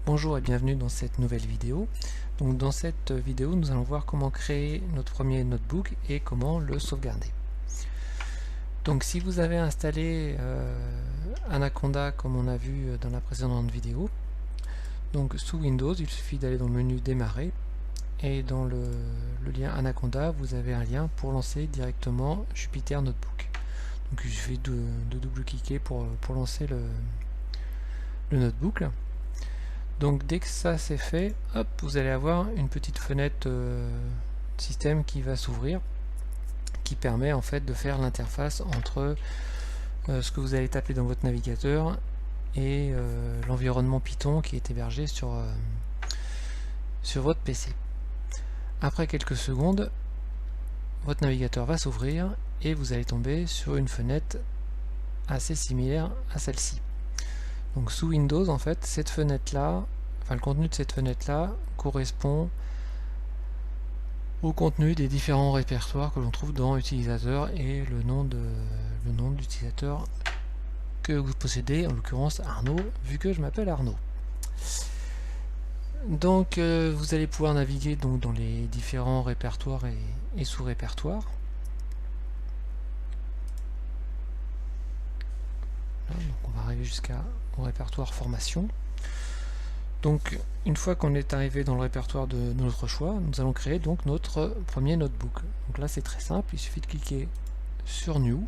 Bonjour et bienvenue dans cette nouvelle vidéo. Donc dans cette vidéo, nous allons voir comment créer notre premier notebook et comment le sauvegarder. Donc si vous avez installé Anaconda comme on a vu dans la précédente vidéo, donc sous Windows, il suffit d'aller dans le menu démarrer et dans le lien Anaconda, vous avez un lien pour lancer directement Jupyter Notebook. Donc il suffit de double-cliquer pour lancer le notebook. Donc dès que ça c'est fait, hop, vous allez avoir une petite fenêtre système qui va s'ouvrir, qui permet en fait de faire l'interface entre ce que vous allez taper dans votre navigateur et l'environnement Python qui est hébergé sur votre PC. Après quelques secondes, votre navigateur va s'ouvrir et vous allez tomber sur une fenêtre assez similaire à celle-ci. Donc sous Windows, en fait, cette fenêtre-là, enfin le contenu de cette fenêtre-là correspond au contenu des différents répertoires que l'on trouve dans utilisateur et le nom de l'utilisateur que vous possédez, en l'occurrence Arnaud, vu que je m'appelle Arnaud. Donc vous allez pouvoir naviguer donc dans les différents répertoires et sous-répertoires. Donc on va arriver jusqu'au répertoire formation. Donc une fois qu'on est arrivé dans le répertoire de notre choix, nous allons créer donc notre premier notebook. Donc là c'est très simple, il suffit de cliquer sur New.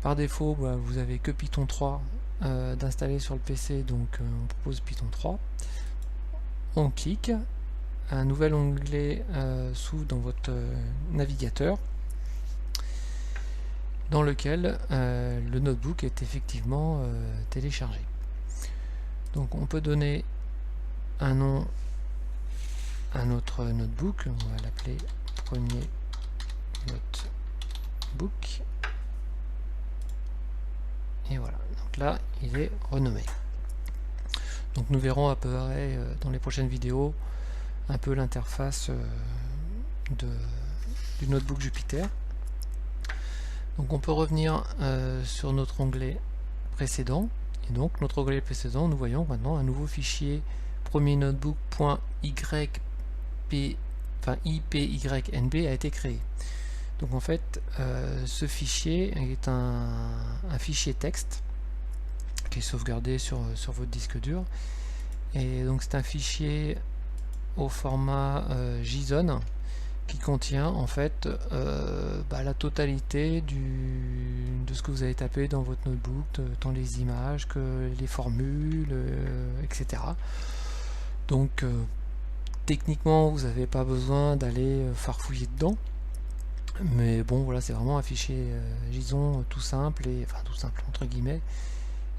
Par défaut vous avez que Python 3 d'installer sur le PC, donc on propose Python 3. On clique, un nouvel onglet s'ouvre dans votre navigateur, dans lequel le notebook est effectivement téléchargé. Donc on peut donner un nom à notre notebook, on va l'appeler premier notebook, et voilà, donc là il est renommé. Donc nous verrons à peu près dans les prochaines vidéos un peu l'interface du notebook Jupyter. Donc on peut revenir sur notre onglet précédent, et donc notre onglet précédent, nous voyons maintenant un nouveau fichier premier notebook.ipynb a été créé. Donc en fait ce fichier est un fichier texte qui est sauvegardé sur votre disque dur, et donc c'est un fichier au format JSON qui contient en fait la totalité de ce que vous avez tapé dans votre notebook, tant les images que les formules, etc. Donc techniquement vous n'avez pas besoin d'aller farfouiller dedans, mais bon voilà, c'est vraiment un fichier JSON tout simple, et enfin tout simple entre guillemets,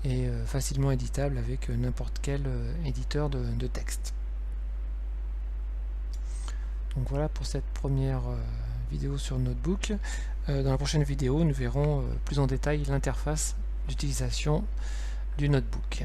et facilement éditable avec n'importe quel éditeur de texte. Donc voilà pour cette première vidéo sur Notebook. Dans la prochaine vidéo, nous verrons plus en détail l'interface d'utilisation du Notebook.